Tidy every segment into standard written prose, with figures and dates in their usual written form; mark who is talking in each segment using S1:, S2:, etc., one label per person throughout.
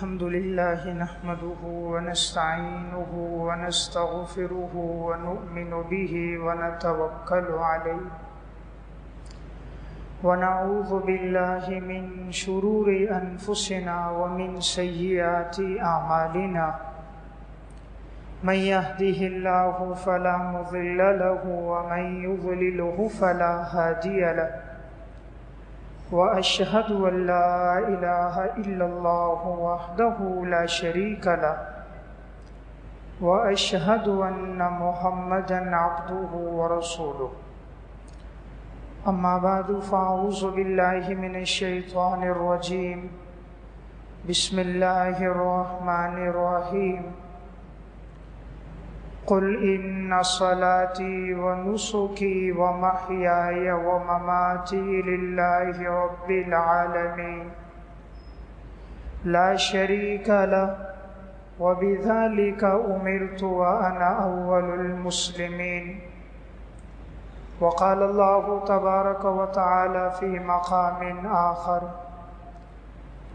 S1: الحمد لله نحمده ونستعينه ونستغفره ونؤمن به ونتوكل عليه ونعوذ بالله من شرور أنفسنا ومن سيئات أعمالنا من يهده الله فلا مضل له ومن يضلله فلا هادي له وأشهد أن لا إله إلا الله وحده لا شريك له وأشهد أن محمدا عبده ورسوله أما بعد فأعوذ بالله من الشيطان الرجيم بسم الله الرحمن الرحيم قل إن صلاتي ونسكي ومحياي ومماتي لله رب العالمين لا شريك له وبذلك أمرت وأنا أول المسلمين وقال الله تبارك وتعالى في مقام آخر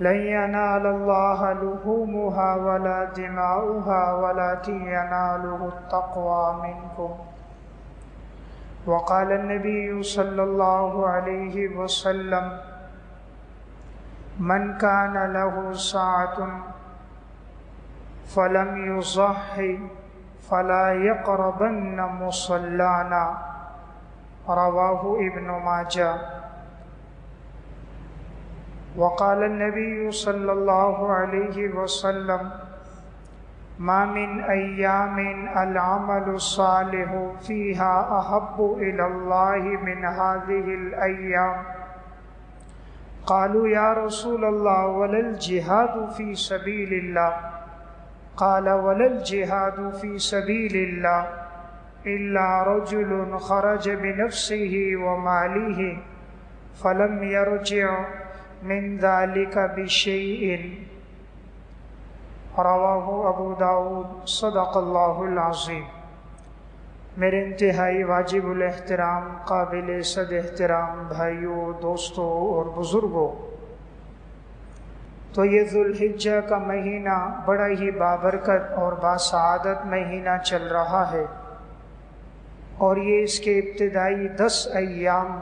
S1: لن ينال الله لحومها ولا دماؤها ولكن يناله التقوى منكم وقال النبي صلى الله عليه وسلم من كان له ساعة فلم يضحي فلا يقربن مصلانا رواه ابن ماجه وقال النبي صلى الله عليه وسلم ما من أيام العمل الصالح فيها أحب إلى الله من هذه الأيام قالوا يا رسول الله ولا الجهاد في سبيل الله قال ولا الجهاد في سبيل الله إلا رجل خرج بنفسه وماله فلم يرجع من ذلك بشيء رواہ ابو داود صدق اللہ العظیم۔ میرے انتہائی واجب الاحترام قابل صد احترام بھائیوں، دوستوں اور بزرگوں، تو یہ ذوالحجہ کا مہینہ بڑا ہی بابرکت اور باسعادت مہینہ چل رہا ہے، اور یہ اس کے ابتدائی 10 ایام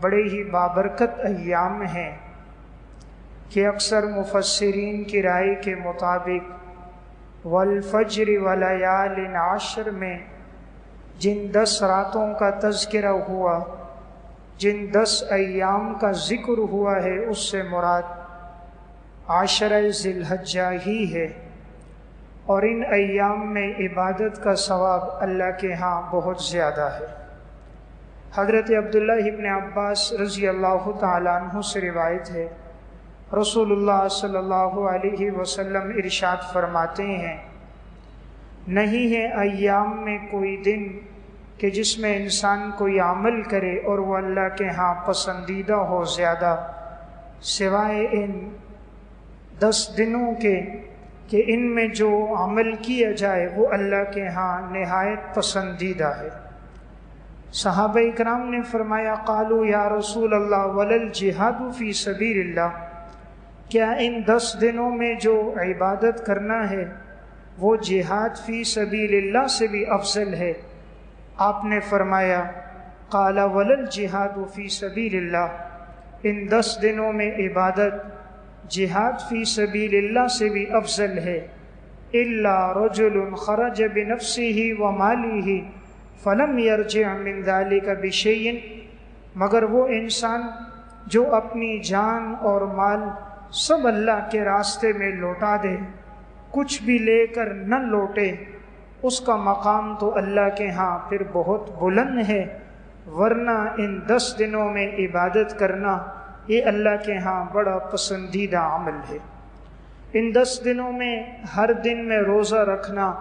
S1: بڑے ہی بابرکت ایام ہیں کہ اکثر مفسرین کی رائے کے مطابق والفجر ولیال عشر میں جن 10 راتوں کا تذکرہ ہوا، جن 10 ایام کا ذکر ہوا ہے، اس سے مراد عشرہ ذی الحجہ ہی ہے، اور ان ایام میں عبادت کا ثواب اللہ کے ہاں بہت زیادہ ہے۔ حضرت عبداللہ ابن عباس رضی اللہ تعالیٰ عنہ سے روایت ہے، رسول اللہ صلی اللہ علیہ وسلم ارشاد فرماتے ہیں، نہیں ہے ایام میں کوئی دن کہ جس میں انسان کوئی عمل کرے اور وہ اللہ کے ہاں پسندیدہ ہو زیادہ، سوائے ان 10 دنوں کے کہ ان میں جو عمل کیا جائے وہ اللہ کے ہاں نہایت پسندیدہ ہے۔ صحابہ اکرام نے فرمایا قالوا یا رسول اللہ ولا الجہاد فی سبیل اللہ، کیا ان 10 دنوں میں جو عبادت کرنا ہے وہ جہاد فی سبیل اللہ سے بھی افضل ہے؟ آپ نے فرمایا قال ولا الجہاد فی سبیل اللہ، ان 10 دنوں میں عبادت جہاد فی سبیل اللہ سے بھی افضل ہے، الا رجل خرج بنفسه وماله فلم يرجع من ذلك بشيء، مگر وہ انسان جو اپنی جان اور مال سب اللہ کے راستے میں لوٹا دے، کچھ بھی لے کر نہ لوٹے، اس کا مقام تو اللہ کے ہاں پھر بہت بلند ہے، ورنہ ان 10 دنوں میں عبادت کرنا یہ اللہ کے ہاں بڑا پسندیدہ عمل ہے۔ ان 10 دنوں میں ہر دن میں روزہ رکھنا،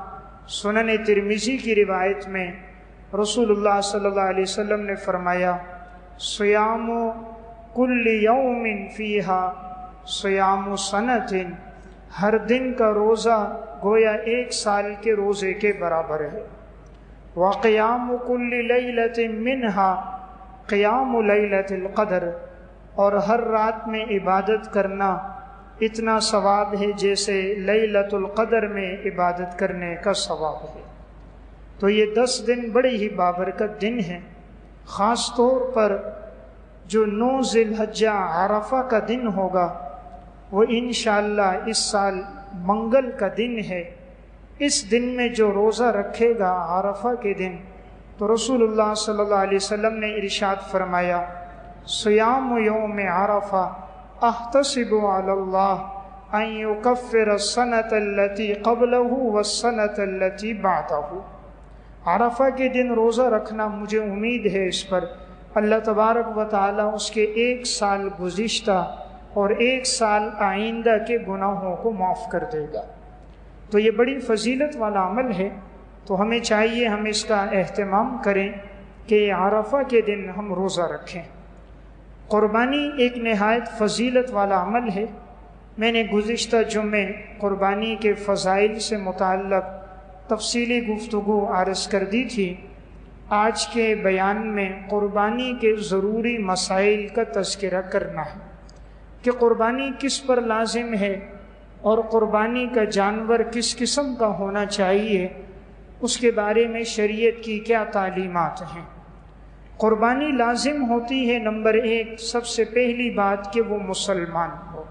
S1: سنن ترمذی کی روایت میں رسول اللہ صلی اللہ علیہ وسلم نے فرمایا صیام کل یوم فیہا صیام سنۃ، ہر دن کا روزہ گویا 1 سال کے روزے کے برابر ہے۔ وقیام کل لیلۃ منہا قیام لیلۃ القدر، اور ہر رات میں عبادت کرنا اتنا ثواب ہے جیسے لیلۃ القدر میں عبادت کرنے کا ثواب ہے۔ تو یہ 10 دن بڑے ہی بابرکت دن ہیں، خاص طور پر جو 9 ذی الحجہ عرفہ کا دن ہوگا وہ انشاءاللہ اس سال منگل کا دن ہے۔ اس دن میں جو روزہ رکھے گا عرفہ کے دن، تو رسول اللہ صلی اللہ علیہ وسلم نے ارشاد فرمایا صیام یوم عرفہ احتسب علی اللہ ان یکفر السنۃ التي قبلہ والسنۃ التي بعدہ۔ عرفہ کے دن روزہ رکھنا مجھے امید ہے اس پر اللہ تبارک و تعالیٰ اس کے 1 سال گزشتہ اور 1 سال آئندہ کے گناہوں کو معاف کر دے گا۔ تو یہ بڑی فضیلت والا عمل ہے، تو ہمیں چاہیے ہم اس کا اہتمام کریں کہ عرفہ کے دن ہم روزہ رکھیں۔ قربانی ایک نہایت فضیلت والا عمل ہے۔ میں نے گزشتہ جمعے قربانی کے فضائل سے متعلق تفصیلی گفتگو عرض کر دی تھی۔ آج کے بیان میں قربانی کے ضروری مسائل کا تذکرہ کرنا ہے کہ قربانی کس پر لازم ہے اور قربانی کا جانور کس قسم کا ہونا چاہیے، اس کے بارے میں شریعت کی کیا تعلیمات ہیں۔ قربانی لازم ہوتی ہے نمبر 1 سب سے پہلی بات کہ وہ مسلمان ہو،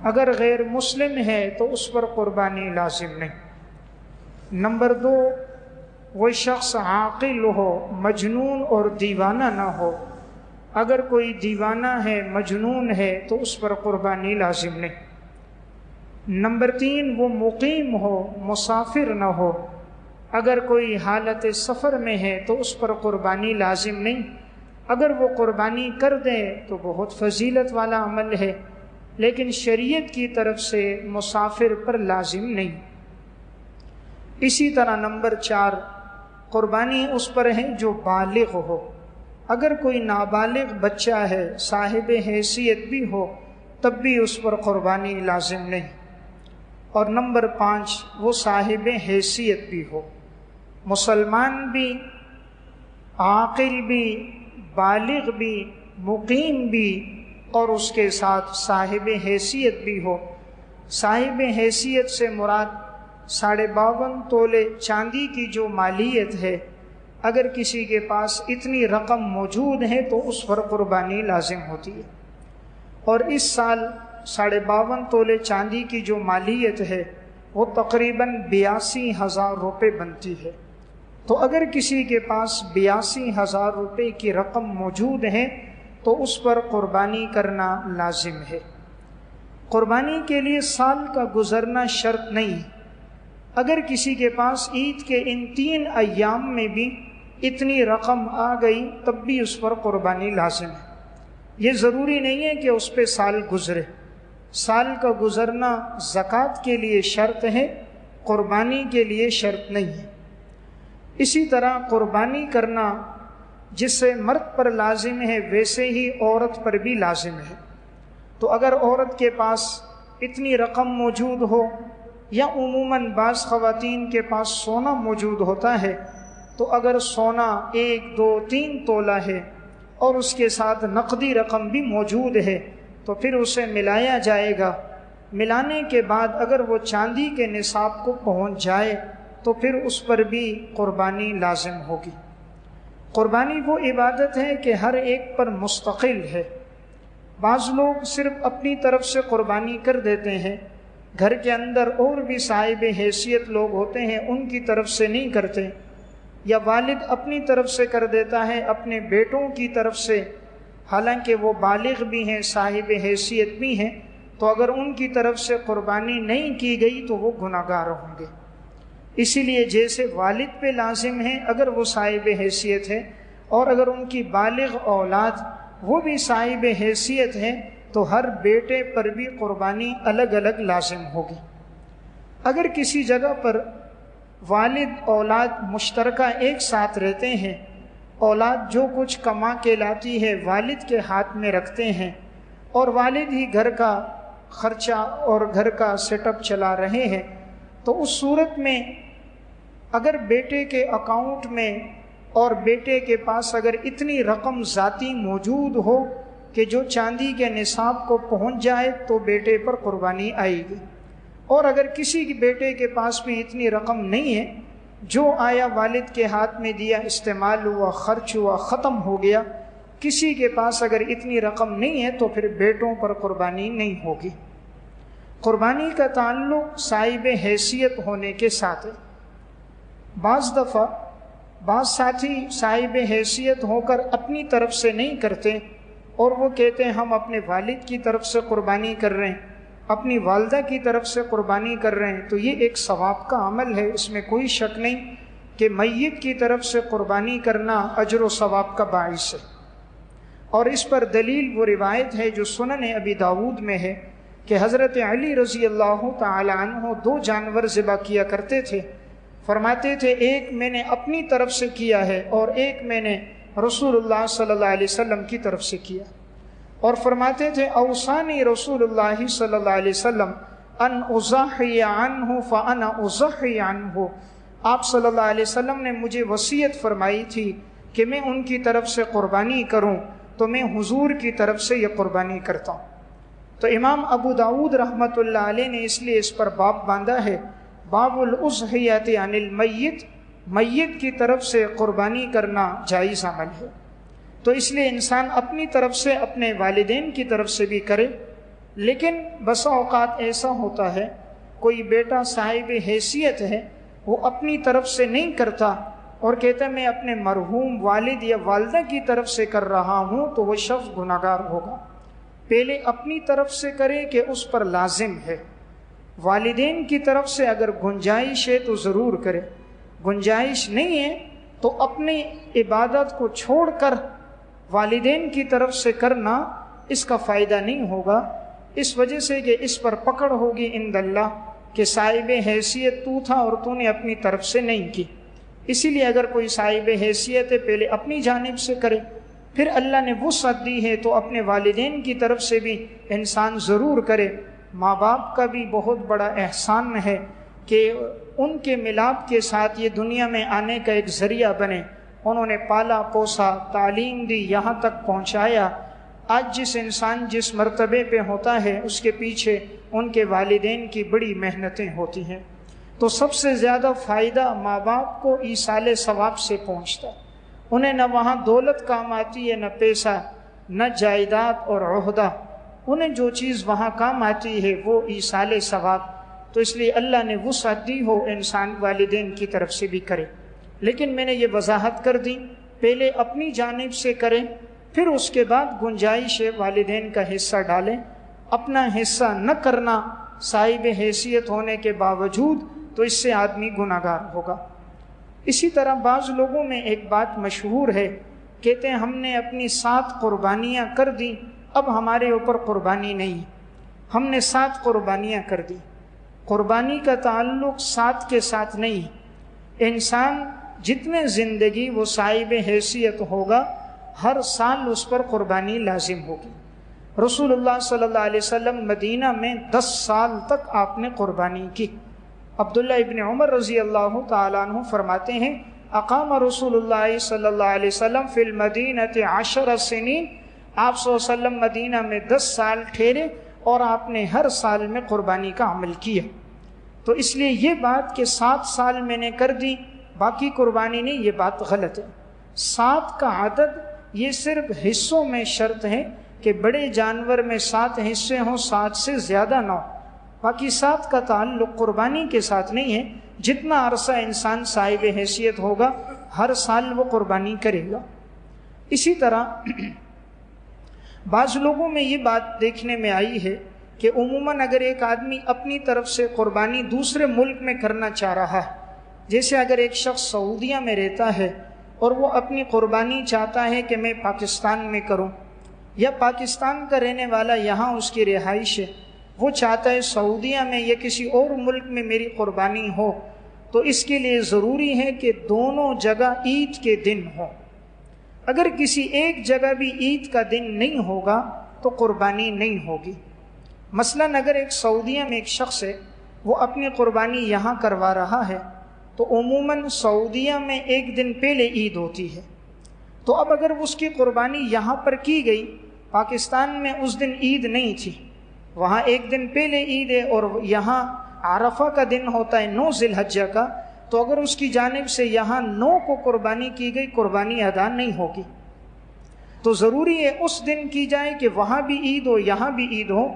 S1: اگر غیر مسلم ہے تو اس پر قربانی لازم نہیں۔ نمبر 2 وہ شخص عاقل ہو، مجنون اور دیوانہ نہ ہو، اگر کوئی دیوانہ ہے مجنون ہے تو اس پر قربانی لازم نہیں۔ نمبر 3 وہ مقیم ہو، مسافر نہ ہو، اگر کوئی حالت سفر میں ہے تو اس پر قربانی لازم نہیں، اگر وہ قربانی کر دے تو بہت فضیلت والا عمل ہے، لیکن شریعت کی طرف سے مسافر پر لازم نہیں۔ اسی طرح نمبر 4 قربانی اس پر ہے جو بالغ ہو، اگر کوئی نابالغ بچہ ہے صاحب حیثیت بھی ہو تب بھی اس پر قربانی لازم نہیں۔ اور نمبر 5 وہ صاحب حیثیت بھی ہو، مسلمان بھی، عاقل بھی، بالغ بھی، مقیم بھی، اور اس کے ساتھ صاحب حیثیت بھی ہو۔ صاحب حیثیت سے مراد 52.5 تولے چاندی کی جو مالیت ہے، اگر کسی کے پاس اتنی رقم موجود ہے تو اس پر قربانی لازم ہوتی ہے۔ اور اس سال 52.5 تولے چاندی کی جو مالیت ہے وہ تقریباً 82,000 روپے بنتی ہے، تو اگر کسی کے پاس 82,000 روپے کی رقم موجود ہے تو اس پر قربانی کرنا لازم ہے۔ قربانی کے لیے سال کا گزرنا شرط نہیں، اگر کسی کے پاس عید کے ان 3 ایام میں بھی اتنی رقم آ گئی تب بھی اس پر قربانی لازم ہے۔ یہ ضروری نہیں ہے کہ اس پہ سال گزرے، سال کا گزرنا زکوٰۃ کے لیے شرط ہے، قربانی کے لیے شرط نہیں ہے۔ اسی طرح قربانی کرنا جس سے مرد پر لازم ہے ویسے ہی عورت پر بھی لازم ہے۔ تو اگر عورت کے پاس اتنی رقم موجود ہو، یا عموماً بعض خواتین کے پاس سونا موجود ہوتا ہے، تو اگر سونا 1 2 3 تولہ ہے اور اس کے ساتھ نقدی رقم بھی موجود ہے تو پھر اسے ملایا جائے گا۔ ملانے کے بعد اگر وہ چاندی کے نصاب کو پہنچ جائے تو پھر اس پر بھی قربانی لازم ہوگی۔ قربانی وہ عبادت ہے کہ ہر ایک پر مستقل ہے۔ بعض لوگ صرف اپنی طرف سے قربانی کر دیتے ہیں، گھر کے اندر اور بھی صاحب حیثیت لوگ ہوتے ہیں ان کی طرف سے نہیں کرتے، یا والد اپنی طرف سے کر دیتا ہے اپنے بیٹوں کی طرف سے، حالانکہ وہ بالغ بھی ہیں صاحب حیثیت بھی ہیں، تو اگر ان کی طرف سے قربانی نہیں کی گئی تو وہ گناہ گار ہوں گے۔ اسی لیے جیسے والد پہ لازم ہے اگر وہ صاحب حیثیت ہے، اور اگر ان کی بالغ اولاد وہ بھی صاحب حیثیت ہے تو ہر بیٹے پر بھی قربانی الگ الگ لازم ہوگی۔ اگر کسی جگہ پر والد اولاد مشترکہ ایک ساتھ رہتے ہیں، اولاد جو کچھ کما کے لاتی ہے والد کے ہاتھ میں رکھتے ہیں، اور والد ہی گھر کا خرچہ اور گھر کا سیٹ اپ چلا رہے ہیں، تو اس صورت میں اگر بیٹے کے اکاؤنٹ میں اور بیٹے کے پاس اگر اتنی رقم ذاتی موجود ہو کہ جو چاندی کے نصاب کو پہنچ جائے تو بیٹے پر قربانی آئے گی، اور اگر کسی کے بیٹے کے پاس بھی اتنی رقم نہیں ہے، جو آیا والد کے ہاتھ میں دیا، استعمال ہوا، خرچ ہوا، ختم ہو گیا، کسی کے پاس اگر اتنی رقم نہیں ہے تو پھر بیٹوں پر قربانی نہیں ہوگی۔ قربانی کا تعلق صاحب حیثیت ہونے کے ساتھ ہے۔ بعض دفعہ بعض ساتھی صاحب حیثیت ہو کر اپنی طرف سے نہیں کرتے، اور وہ کہتے ہیں ہم اپنے والد کی طرف سے قربانی کر رہے ہیں، اپنی والدہ کی طرف سے قربانی کر رہے ہیں، تو یہ ایک ثواب کا عمل ہے، اس میں کوئی شک نہیں کہ میت کی طرف سے قربانی کرنا اجر و ثواب کا باعث ہے۔ اور اس پر دلیل وہ روایت ہے جو سنن ابی داود میں ہے کہ حضرت علی رضی اللہ تعالی عنہ 2 جانور ذبح کیا کرتے تھے، فرماتے تھے ایک میں نے اپنی طرف سے کیا ہے اور ایک میں نے رسول اللہ صلی اللہ علیہ وسلم کی طرف سے کیا، اور فرماتے تھے اوصانی رسول اللہ صلی اللہ علیہ وسلم ان اضحی عنہ فانا اضحی عنہ، آپ صلی اللہ علیہ وسلم نے مجھے وصیت فرمائی تھی کہ میں ان کی طرف سے قربانی کروں، تو میں حضور کی طرف سے یہ قربانی کرتا ہوں۔ تو امام ابو داود رحمۃ اللہ علیہ نے اس لیے اس پر باب باندھا ہے، باب الاضحیۃ عن المیت، میت کی طرف سے قربانی کرنا جائز عمل ہے۔ تو اس لیے انسان اپنی طرف سے اپنے والدین کی طرف سے بھی کرے، لیکن بسا اوقات ایسا ہوتا ہے کوئی بیٹا صاحب حیثیت ہے، وہ اپنی طرف سے نہیں کرتا اور کہتا ہے میں اپنے مرحوم والد یا والدہ کی طرف سے کر رہا ہوں، تو وہ شخص گناہگار ہوگا۔ پہلے اپنی طرف سے کرے کہ اس پر لازم ہے، والدین کی طرف سے اگر گنجائش ہے تو ضرور کرے، گنجائش نہیں ہے تو اپنی عبادت کو چھوڑ کر والدین کی طرف سے کرنا اس کا فائدہ نہیں ہوگا، اس وجہ سے کہ اس پر پکڑ ہوگی عند اللہ کہ صاحب حیثیت تو تھا اور تو نے اپنی طرف سے نہیں کی۔ اسی لیے اگر کوئی صاحب حیثیت ہے پہلے اپنی جانب سے کرے، پھر اللہ نے وسعت دی ہے تو اپنے والدین کی طرف سے بھی انسان ضرور کرے۔ ماں باپ کا بھی بہت بڑا احسان ہے کہ ان کے ملاپ کے ساتھ یہ دنیا میں آنے کا ایک ذریعہ بنے، انہوں نے پالا پوسا، تعلیم دی، یہاں تک پہنچایا۔ آج جس انسان جس مرتبے پہ ہوتا ہے اس کے پیچھے ان کے والدین کی بڑی محنتیں ہوتی ہیں، تو سب سے زیادہ فائدہ ماں باپ کو ایصال ثواب سے پہنچتا ہے۔ انہیں نہ وہاں دولت کام آتی ہے، نہ پیسہ، نہ جائیداد اور عہدہ، انہیں جو چیز وہاں کام آتی ہے وہ ایصال ثواب۔ تو اس لیے اللہ نے وسعت دی ہو انسان والدین کی طرف سے بھی کرے، لیکن میں نے یہ وضاحت کر دی پہلے اپنی جانب سے کریں، پھر اس کے بعد گنجائش والدین کا حصہ ڈالیں۔ اپنا حصہ نہ کرنا صاحب حیثیت ہونے کے باوجود تو اس سے آدمی گناہگار ہوگا۔ اسی طرح بعض لوگوں میں ایک بات مشہور ہے، کہتے ہیں ہم نے اپنی 7 قربانیاں کر دی، اب ہمارے اوپر قربانی نہیں، ہم نے 7 قربانیاں کر دی۔ قربانی کا تعلق 7 کے ساتھ نہیں، انسان جتنے زندگی وہ صاحب حیثیت ہوگا ہر سال اس پر قربانی لازم ہوگی۔ رسول اللہ صلی اللہ علیہ وسلم مدینہ میں 10 سال تک آپ نے قربانی کی۔ عبداللہ ابن عمر رضی اللہ تعالیٰ عنہ فرماتے ہیں اقام رسول اللہ صلی اللہ علیہ وسلم فی المدینہ 10 سنین، آپ صلی اللہ علیہ وسلم مدینہ میں 10 سال ٹھہرے اور آپ نے ہر سال میں قربانی کا عمل کیا۔ تو اس لیے یہ بات کہ 7 سال میں نے کر دی باقی قربانی نہیں، یہ بات غلط ہے۔ 7 کا عدد یہ صرف حصوں میں شرط ہے کہ بڑے جانور میں 7 حصے ہوں، 7 سے زیادہ نہ ہو، باقی 7 کا تعلق قربانی کے ساتھ نہیں ہے۔ جتنا عرصہ انسان صاحب حیثیت ہوگا ہر سال وہ قربانی کرے گا۔ اسی طرح بعض لوگوں میں یہ بات دیکھنے میں آئی ہے کہ عموماً اگر ایک آدمی اپنی طرف سے قربانی دوسرے ملک میں کرنا چاہ رہا ہے، جیسے اگر ایک شخص سعودیہ میں رہتا ہے اور وہ اپنی قربانی چاہتا ہے کہ میں پاکستان میں کروں، یا پاکستان کا رہنے والا یہاں اس کی رہائش ہے، وہ چاہتا ہے سعودیہ میں یا کسی اور ملک میں میری قربانی ہو، تو اس کے لیے ضروری ہے کہ دونوں جگہ عید کے دن ہوں۔ اگر کسی ایک جگہ بھی عید کا دن نہیں ہوگا تو قربانی نہیں ہوگی۔ مثلاً اگر ایک سعودیہ میں ایک شخص ہے، وہ اپنی قربانی یہاں کروا رہا ہے، تو عموماً سعودیہ میں ایک دن پہلے عید ہوتی ہے، تو اب اگر اس کی قربانی یہاں پر کی گئی پاکستان میں اس دن عید نہیں تھی، وہاں ایک دن پہلے عید ہے اور یہاں عرفہ کا دن ہوتا ہے 9 ذی الحجہ کا، تو اگر اس کی جانب سے یہاں 9 کو قربانی کی گئی، قربانی ادا نہیں ہوگی۔ تو ضروری ہے اس دن کی جائے کہ وہاں بھی عید ہو یہاں بھی عید ہو،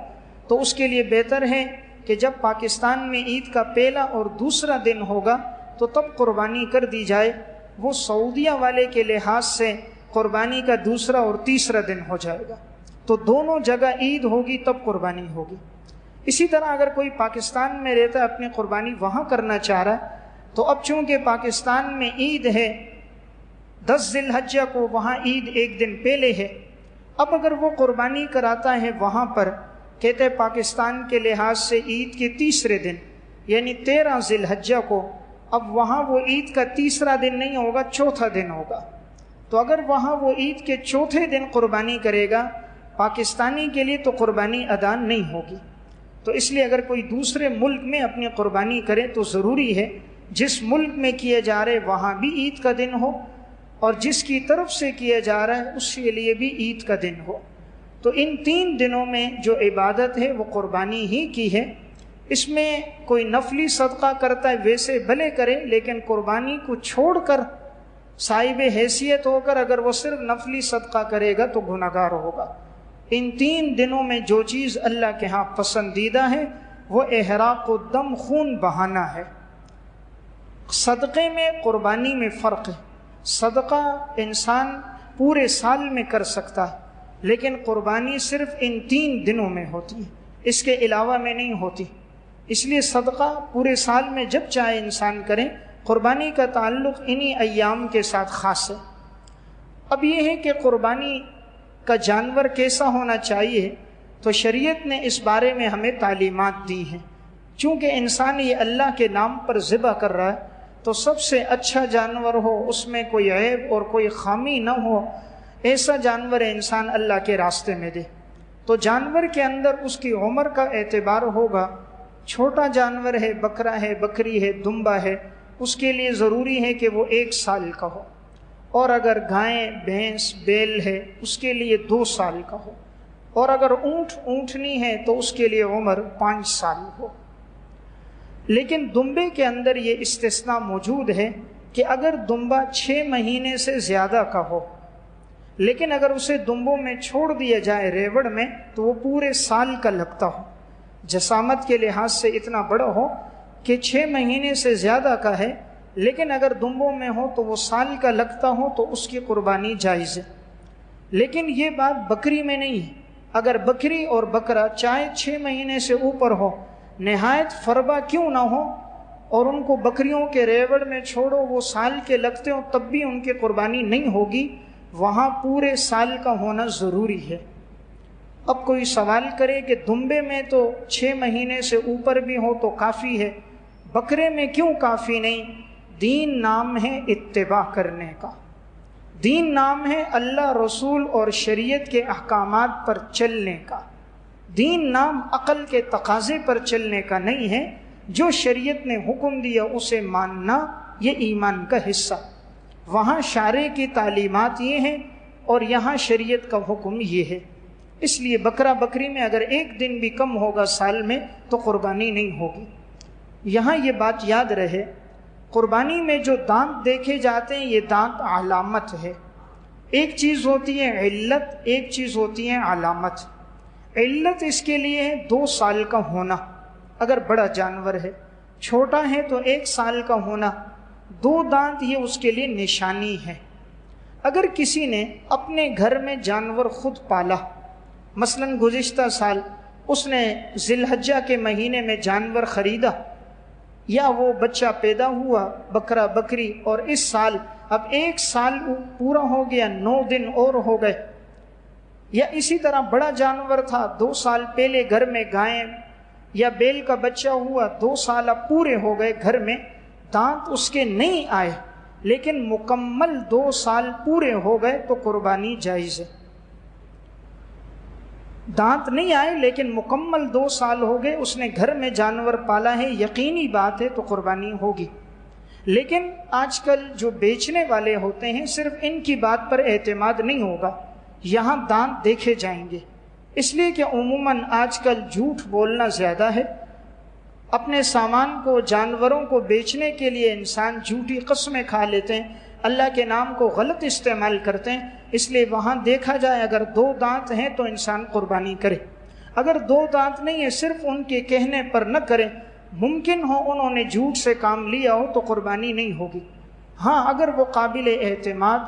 S1: تو اس کے لیے بہتر ہے کہ جب پاکستان میں عید کا پہلا اور دوسرا دن ہوگا تو تب قربانی کر دی جائے۔ وہ سعودیہ والے کے لحاظ سے قربانی کا دوسرا اور تیسرا دن ہو جائے گا، تو دونوں جگہ عید ہوگی تب قربانی ہوگی۔ اسی طرح اگر کوئی پاکستان میں رہتا ہے اپنی قربانی وہاں کرنا چاہ رہا ہے، تو اب چونکہ پاکستان میں عید ہے 10 ذی الحجہ کو، وہاں عید ایک دن پہلے ہے، اب اگر وہ قربانی کراتا ہے وہاں پر، کہتے ہیں پاکستان کے لحاظ سے عید کے تیسرے دن یعنی 13 ذی الحجہ کو، اب وہاں وہ عید کا تیسرا دن نہیں ہوگا، چوتھا دن ہوگا، تو اگر وہاں وہ عید کے چوتھے دن قربانی کرے گا پاکستانی کے لیے تو قربانی ادا نہیں ہوگی۔ تو اس لیے اگر کوئی دوسرے ملک میں اپنی قربانی کرے تو ضروری ہے جس ملک میں کیے جا رہے وہاں بھی عید کا دن ہو، اور جس کی طرف سے کیا جا رہا ہے اس کے لیے بھی عید کا دن ہو۔ تو ان 3 دنوں میں جو عبادت ہے وہ قربانی ہی کی ہے۔ اس میں کوئی نفلی صدقہ کرتا ہے ویسے بھلے کرے، لیکن قربانی کو چھوڑ کر صاحب حیثیت ہو کر اگر وہ صرف نفلی صدقہ کرے گا تو گناہگار ہوگا۔ ان 3 دنوں میں جو چیز اللہ کے ہاں پسندیدہ ہے وہ احراق الدم، خون بہانا ہے۔ صدقے میں قربانی میں فرق ہے۔ صدقہ انسان پورے سال میں کر سکتا ہے، لیکن قربانی صرف ان 3 دنوں میں ہوتی ہے، اس کے علاوہ میں نہیں ہوتی۔ اس لیے صدقہ پورے سال میں جب چاہے انسان کریں، قربانی کا تعلق انہی ایام کے ساتھ خاص ہے۔ اب یہ ہے کہ قربانی کا جانور کیسا ہونا چاہیے، تو شریعت نے اس بارے میں ہمیں تعلیمات دی ہیں۔ چونکہ انسان یہ اللہ کے نام پر ذبح کر رہا ہے تو سب سے اچھا جانور ہو، اس میں کوئی عیب اور کوئی خامی نہ ہو، ایسا جانور انسان اللہ کے راستے میں دے۔ تو جانور کے اندر اس کی عمر کا اعتبار ہوگا۔ چھوٹا جانور ہے، بکرا ہے، بکری ہے، دمبا ہے، اس کے لیے ضروری ہے کہ وہ 1 سال کا ہو، اور اگر گائیں، بھینس، بیل ہے اس کے لیے 2 سال کا ہو، اور اگر اونٹ، اونٹنی ہے تو اس کے لیے عمر 5 سال ہو۔ لیکن دمبے کے اندر یہ استثناء موجود ہے کہ اگر دمبا 6 مہینے سے زیادہ کا ہو، لیکن اگر اسے دمبوں میں چھوڑ دیا جائے ریوڑ میں تو وہ پورے سال کا لگتا ہو، جسامت کے لحاظ سے اتنا بڑا ہو کہ 6 مہینے سے زیادہ کا ہے، لیکن اگر دمبوں میں ہو تو وہ سال کا لگتا ہو تو اس کی قربانی جائز ہے۔ لیکن یہ بات بکری میں نہیں ہے۔ اگر بکری اور بکرا چاہے 6 مہینے سے اوپر ہو، نہایت فربا کیوں نہ ہو، اور ان کو بکریوں کے ریوڑ میں چھوڑو وہ سال کے لگتے ہوں تب بھی ان کی قربانی نہیں ہوگی، وہاں پورے سال کا ہونا ضروری ہے۔ اب کوئی سوال کرے کہ دمبے میں تو 6 مہینے سے اوپر بھی ہو تو کافی ہے، بکرے میں کیوں کافی نہیں؟ دین نام ہے اتباع کرنے کا، دین نام ہے اللہ، رسول اور شریعت کے احکامات پر چلنے کا۔ دین نام عقل کے تقاضے پر چلنے کا نہیں ہے، جو شریعت نے حکم دیا اسے ماننا یہ ایمان کا حصہ۔ وہاں شارع کی تعلیمات یہ ہیں اور یہاں شریعت کا حکم یہ ہے۔ اس لیے بکرا بکری میں اگر 1 دن بھی کم ہوگا سال میں تو قربانی نہیں ہوگی۔ یہاں یہ بات یاد رہے، قربانی میں جو دانت دیکھے جاتے ہیں یہ دانت علامت ہے۔ ایک چیز ہوتی ہے علت، ایک چیز ہوتی ہے علامت۔ علت اس کے لیے ہے 2 سال کا ہونا اگر بڑا جانور ہے، چھوٹا ہے تو 1 سال کا ہونا، 2 دانت یہ اس کے لیے نشانی ہے۔ اگر کسی نے اپنے گھر میں جانور خود پالا، مثلا گزشتہ سال اس نے ذی الحجہ کے مہینے میں جانور خریدا، یا وہ بچہ پیدا ہوا بکرا بکری، اور اس سال اب 1 سال پورا ہو گیا، 9 دن اور ہو گئے، یا اسی طرح بڑا جانور تھا 2 سال پہلے گھر میں گائیں یا بیل کا بچہ ہوا، 2 سال اب پورے ہو گئے گھر میں، دانت اس کے نہیں آئے لیکن مکمل 2 سال پورے ہو گئے تو قربانی جائز ہے۔ دانت نہیں آئے لیکن مکمل 2 سال ہو گئے، اس نے گھر میں جانور پالا ہے، یقینی بات ہے تو قربانی ہوگی۔ لیکن آج کل جو بیچنے والے ہوتے ہیں صرف ان کی بات پر اعتماد نہیں ہوگا، یہاں دانت دیکھے جائیں گے، اس لیے کہ عموماً آج کل جھوٹ بولنا زیادہ ہے۔ اپنے سامان کو، جانوروں کو بیچنے کے لیے انسان جھوٹی قسمیں کھا لیتے ہیں، اللہ کے نام کو غلط استعمال کرتے ہیں، اس لیے وہاں دیکھا جائے اگر 2 دانت ہیں تو انسان قربانی کرے، اگر 2 دانت نہیں ہے صرف ان کے کہنے پر نہ کرے، ممکن ہو انہوں نے جھوٹ سے کام لیا ہو تو قربانی نہیں ہوگی۔ ہاں اگر وہ قابل اعتماد،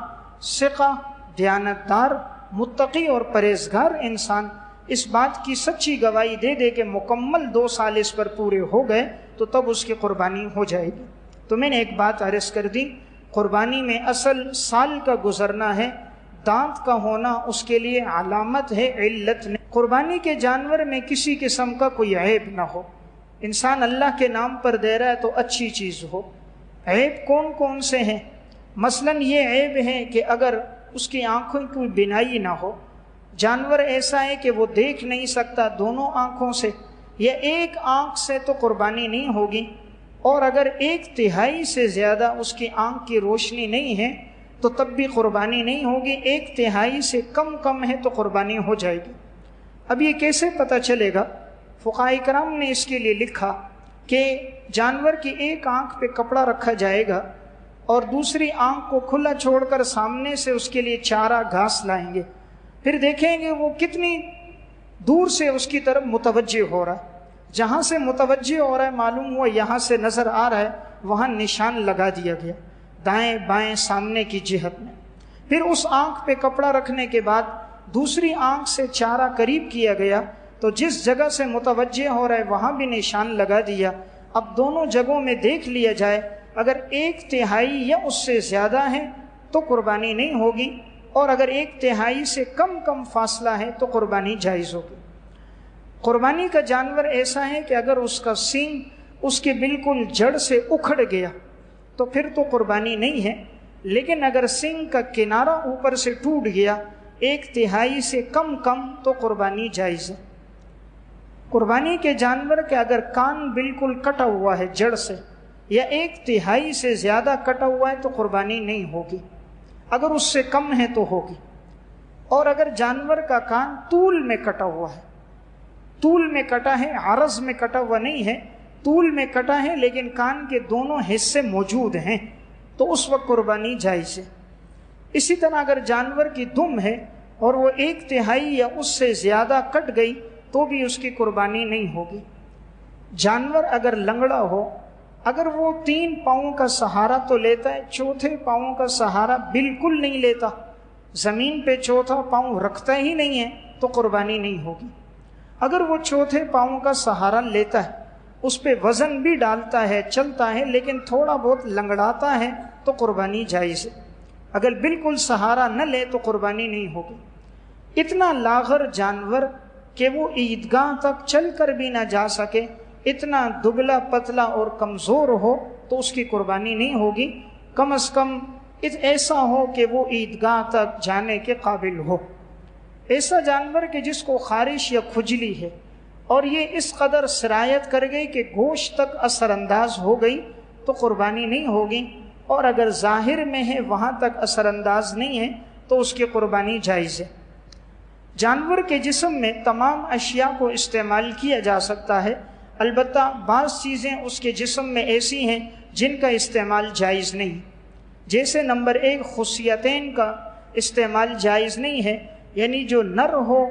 S1: ثقہ، دیانتدار، متقی اور پرہیزگار انسان اس بات کی سچی گواہی دے دے کہ مکمل 2 سال اس پر پورے ہو گئے تو تب اس کی قربانی ہو جائے گی۔ تو میں نے ایک بات عرض کر دی، قربانی میں اصل سال کا گزرنا ہے، دانت کا ہونا اس کے لیے علامت ہے، علت نہیں۔ قربانی کے جانور میں کسی قسم کا کوئی عیب نہ ہو، انسان اللہ کے نام پر دے رہا ہے تو اچھی چیز ہو۔ عیب کون کون سے ہیں؟ مثلاً یہ عیب ہے کہ اگر اس کی آنکھوں کی بینائی نہ ہو، جانور ایسا ہے کہ وہ دیکھ نہیں سکتا دونوں آنکھوں سے یا ایک آنکھ سے، تو قربانی نہیں ہوگی، اور اگر 1/3 سے زیادہ اس کی آنکھ کی روشنی نہیں ہے تو تب بھی قربانی نہیں ہوگی، 1/3 سے کم ہے تو قربانی ہو جائے گی۔ اب یہ کیسے پتہ چلے گا؟ فقہاء کرام نے اس کے لیے لکھا کہ جانور کی ایک آنکھ پہ کپڑا رکھا جائے گا اور دوسری آنکھ کو کھلا چھوڑ کر سامنے سے اس کے لیے چارہ گھاس لائیں گے، پھر دیکھیں گے وہ کتنی دور سے اس کی طرف متوجہ ہو رہا ہے، جہاں سے متوجہ ہو رہا ہے معلوم ہوا یہاں سے نظر آ رہا ہے، وہاں نشان لگا دیا گیا دائیں بائیں سامنے کی جہت میں۔ پھر اس آنکھ پہ کپڑا رکھنے کے بعد دوسری آنکھ سے چارہ قریب کیا گیا تو جس جگہ سے متوجہ ہو رہا ہے وہاں بھی نشان لگا دیا۔ اب دونوں جگہوں میں دیکھ لیا جائے، اگر 1/3 یا اس سے زیادہ ہے تو قربانی نہیں ہوگی، اور اگر 1/3 سے کم فاصلہ ہے تو قربانی جائز ہوگی۔ قربانی کا جانور ایسا ہے کہ اگر اس کا سینگ اس کے بالکل جڑ سے اکھڑ گیا تو پھر تو قربانی نہیں ہے، لیکن اگر سینگ کا کنارہ اوپر سے ٹوٹ گیا 1/3 سے کم تو قربانی جائز ہے۔ قربانی کے جانور کے اگر کان بالکل کٹا ہوا ہے جڑ سے یا 1/3 سے زیادہ کٹا ہوا ہے تو قربانی نہیں ہوگی، اگر اس سے کم ہے تو ہوگی۔ اور اگر جانور کا کان طول میں کٹا ہوا ہے، طول میں کٹا ہے، عرض میں کٹا ہوا نہیں ہے، طول میں کٹا ہے لیکن کان کے دونوں حصے موجود ہیں تو اس وقت قربانی جائز ہے۔ اسی طرح اگر جانور کی دم ہے اور وہ 1/3 یا اس سے زیادہ کٹ گئی تو بھی اس کی قربانی نہیں ہوگی۔ جانور اگر لنگڑا ہو، اگر وہ 3 پاؤں کا سہارا تو لیتا ہے، 4تھے پاؤں کا سہارا بالکل نہیں لیتا، زمین پہ 4تھا پاؤں رکھتا ہی نہیں ہے تو قربانی نہیں ہوگی۔ اگر وہ 4تھے پاؤں کا سہارا لیتا ہے، اس پہ وزن بھی ڈالتا ہے، چلتا ہے، لیکن تھوڑا بہت لنگڑاتا ہے تو قربانی جائز ہے۔ اگر بالکل سہارا نہ لے تو قربانی نہیں ہوگی۔ اتنا لاغر جانور کہ وہ عیدگاہ تک چل کر بھی نہ جا سکے، اتنا دبلا پتلا اور کمزور ہو تو اس کی قربانی نہیں ہوگی، کم از کم ایسا ہو کہ وہ عیدگاہ تک جانے کے قابل ہو۔ ایسا جانور کہ جس کو خارش یا کھجلی ہے اور یہ اس قدر سرایت کر گئی کہ گوشت تک اثر انداز ہو گئی تو قربانی نہیں ہوگی، اور اگر ظاہر میں ہے وہاں تک اثر انداز نہیں ہے تو اس کی قربانی جائز ہے۔ جانور کے جسم میں تمام اشیاء کو استعمال کیا جا سکتا ہے، البتہ بعض چیزیں اس کے جسم میں ایسی ہیں جن کا استعمال جائز نہیں، جیسے نمبر 1 خصیتین کا استعمال جائز نہیں ہے، یعنی جو نر ہو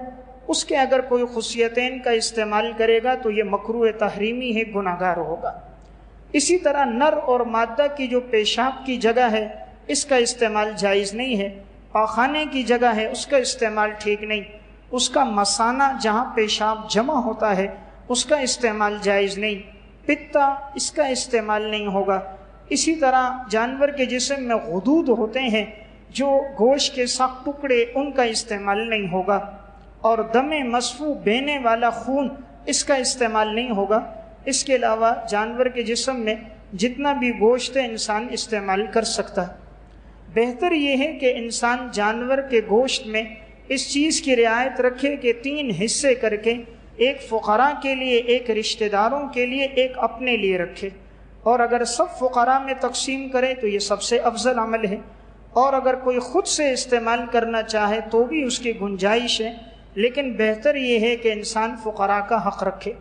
S1: اس کے اگر کوئی خصیتین کا استعمال کرے گا تو یہ مکروہ تحریمی ہے، گناہ گار ہوگا۔ اسی طرح نر اور مادہ کی جو پیشاب کی جگہ ہے اس کا استعمال جائز نہیں ہے، پاخانے کی جگہ ہے اس کا استعمال ٹھیک نہیں، اس کا مثانہ جہاں پیشاب جمع ہوتا ہے اس کا استعمال جائز نہیں، پتا اس کا استعمال نہیں ہوگا۔ اسی طرح جانور کے جسم میں غدود ہوتے ہیں جو گوشت کے سخت ٹکڑے، ان کا استعمال نہیں ہوگا، اور دم مصفوح بہنے والا خون اس کا استعمال نہیں ہوگا۔ اس کے علاوہ جانور کے جسم میں جتنا بھی گوشت ہے انسان استعمال کر سکتا ہے۔ بہتر یہ ہے کہ انسان جانور کے گوشت میں اس چیز کی رعایت رکھے کہ 3 حصے کر کے، ایک فقراء کے لیے، ایک رشتہ داروں کے لیے، ایک اپنے لیے رکھے، اور اگر سب فقراء میں تقسیم کرے تو یہ سب سے افضل عمل ہے، اور اگر کوئی خود سے استعمال کرنا چاہے تو بھی اس کی گنجائش ہے، لیکن بہتر یہ ہے کہ انسان فقراء کا حق رکھے۔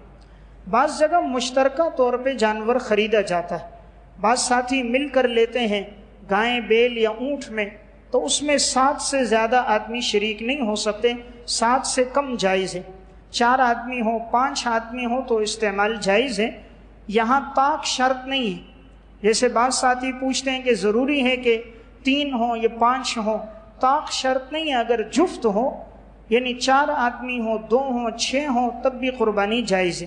S1: بعض جگہ مشترکہ طور پہ جانور خریدا جاتا ہے، بعض ساتھی مل کر لیتے ہیں گائے، بیل یا اونٹ میں، تو اس میں 7 سے زیادہ آدمی شریک نہیں ہو سکتے، 7 سے کم جائز ہے۔ 4 آدمی ہوں، 5 آدمی ہوں تو استعمال جائز ہے، یہاں طاق شرط نہیں ہے۔ جیسے بعض ساتھی پوچھتے ہیں کہ ضروری ہے کہ 3 ہوں یا 5 ہوں، طاق شرط نہیں ہے، اگر جفت ہو یعنی 4 آدمی ہوں، 2 ہوں، 6 ہوں، تب بھی قربانی جائز ہے۔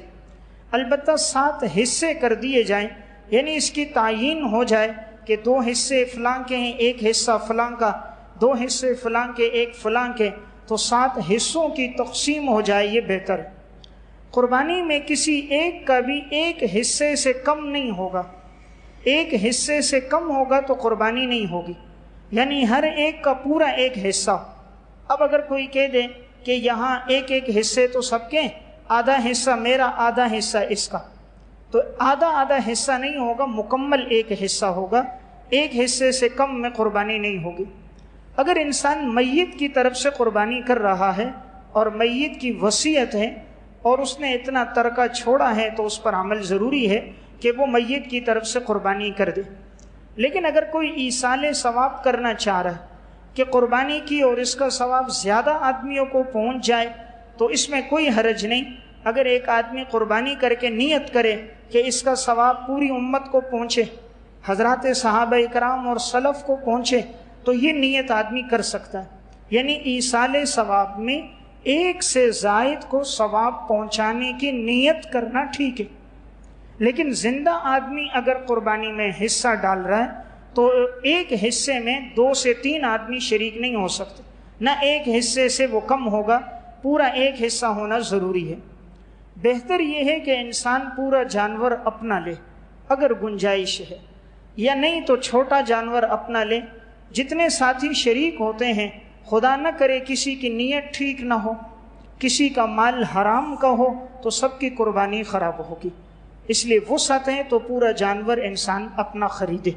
S1: البتہ 7 حصے کر دیے جائیں، یعنی اس کی تعیین ہو جائے کہ 2 حصے فلاں کے ہیں، 1 حصہ فلاں کا، 2 حصے فلاں کے، 1 فلاں کے، تو 7 حصوں کی تقسیم ہو جائے، یہ بہتر ہے۔ قربانی میں کسی ایک کا بھی 1 حصے سے کم نہیں ہوگا، 1 حصے سے کم ہوگا تو قربانی نہیں ہوگی، یعنی ہر ایک کا پورا 1 حصہ۔ اب اگر کوئی کہہ دے کہ یہاں 1 حصے تو سب کے، آدھا حصہ میرا، آدھا حصہ اس کا، تو آدھا حصہ نہیں ہوگا، مکمل 1 حصہ ہوگا، 1 حصے سے کم میں قربانی نہیں ہوگی۔ اگر انسان میت کی طرف سے قربانی کر رہا ہے اور میت کی وصیت ہے اور اس نے اتنا ترکہ چھوڑا ہے تو اس پر عمل ضروری ہے کہ وہ میت کی طرف سے قربانی کر دے۔ لیکن اگر کوئی ایصال ثواب کرنا چاہ رہا ہے کہ قربانی کی اور اس کا ثواب زیادہ آدمیوں کو پہنچ جائے تو اس میں کوئی حرج نہیں۔ اگر ایک آدمی قربانی کر کے نیت کرے کہ اس کا ثواب پوری امت کو پہنچے، حضرات صحابہ اکرام اور سلف کو پہنچے، تو یہ نیت آدمی کر سکتا ہے۔ یعنی ایصال ثواب میں 1 سے زائد کو ثواب پہنچانے کی نیت کرنا ٹھیک ہے، لیکن زندہ آدمی اگر قربانی میں حصہ ڈال رہا ہے تو 1 حصے میں 2 سے 3 آدمی شریک نہیں ہو سکتے، نہ 1 حصے سے وہ کم ہوگا، پورا 1 حصہ ہونا ضروری ہے۔ بہتر یہ ہے کہ انسان پورا جانور اپنا لے اگر گنجائش ہے، یا نہیں تو چھوٹا جانور اپنا لے۔ جتنے ساتھی شریک ہوتے ہیں، خدا نہ کرے کسی کی نیت ٹھیک نہ ہو، کسی کا مال حرام کا ہو تو سب کی قربانی خراب ہوگی، اس لیے وسعت ہے تو پورا جانور انسان اپنا خریدے۔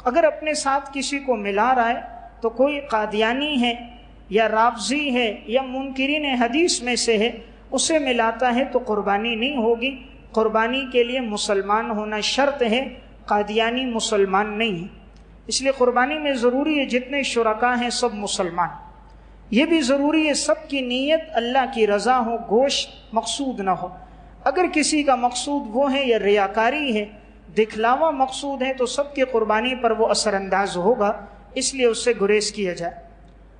S1: اگر اپنے ساتھ کسی کو ملا رہا ہے تو کوئی قادیانی ہے یا رافضی ہے یا منکرین حدیث میں سے ہے، اسے ملاتا ہے تو قربانی نہیں ہوگی۔ قربانی کے لیے مسلمان ہونا شرط ہے، قادیانی مسلمان نہیں ہے، اس لیے قربانی میں ضروری ہے جتنے شرکاء ہیں سب مسلمان۔ یہ بھی ضروری ہے سب کی نیت اللہ کی رضا ہو، گوشت مقصود نہ ہو۔ اگر کسی کا مقصود وہ ہے یا ریاکاری ہے، دکھلاوا مقصود ہے، تو سب کی قربانی پر وہ اثر انداز ہوگا، اس لیے اس سے گریز کیا جائے۔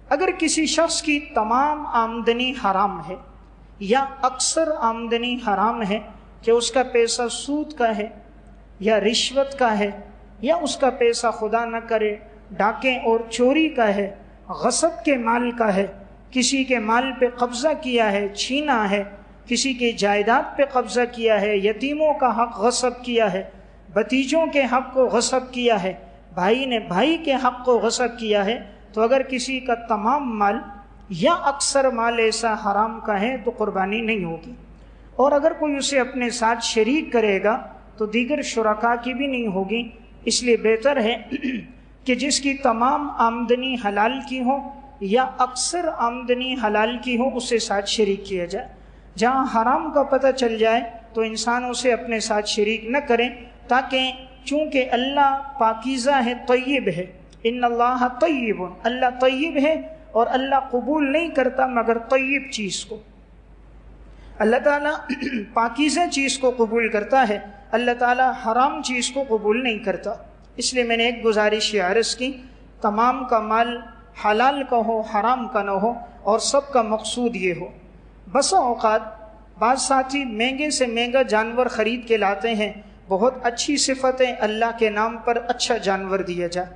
S1: اگر کسی شخص کی تمام آمدنی حرام ہے یا اکثر آمدنی حرام ہے کہ اس کا پیسہ سود کا ہے یا رشوت کا ہے یا اس کا پیسہ خدا نہ کرے ڈاکے اور چوری کا ہے، غصب کے مال کا ہے، کسی کے مال پہ قبضہ کیا ہے، چھینا ہے، کسی کی جائیداد پہ قبضہ کیا ہے، یتیموں کا حق غصب کیا ہے، بھتیجوں کے حق کو غصب کیا ہے، بھائی نے بھائی کے حق کو غصب کیا ہے، تو اگر کسی کا تمام مال یا اکثر مال ایسا حرام کا ہے تو قربانی نہیں ہوگی۔ اور اگر کوئی اسے اپنے ساتھ شریک کرے گا تو دیگر شرکاء کی بھی نہیں ہوگی، اس لیے بہتر ہے کہ جس کی تمام آمدنی حلال کی ہو یا اکثر آمدنی حلال کی ہو اسے ساتھ شریک کیا جائے۔ جہاں حرام کا پتہ چل جائے تو انسان اسے اپنے ساتھ شریک نہ کریں، تاکہ چونکہ اللہ پاکیزہ ہے، طیب ہے، ان اللہ طیب، اللہ طیب ہے اور اللہ قبول نہیں کرتا مگر طیب چیز کو۔ اللہ تعالیٰ پاکیزہ چیز کو قبول کرتا ہے، اللہ تعالیٰ حرام چیز کو قبول نہیں کرتا۔ اس لیے میں نے ایک گزارش یہ عرض کی، تمام کا مال حلال کا ہو، حرام کا نہ ہو، اور سب کا مقصود یہ ہو۔ بسا اوقات بعض ساتھی مہنگے سے مہنگا جانور خرید کے لاتے ہیں، بہت اچھی صفتیں اللہ کے نام پر اچھا جانور دیا جائے،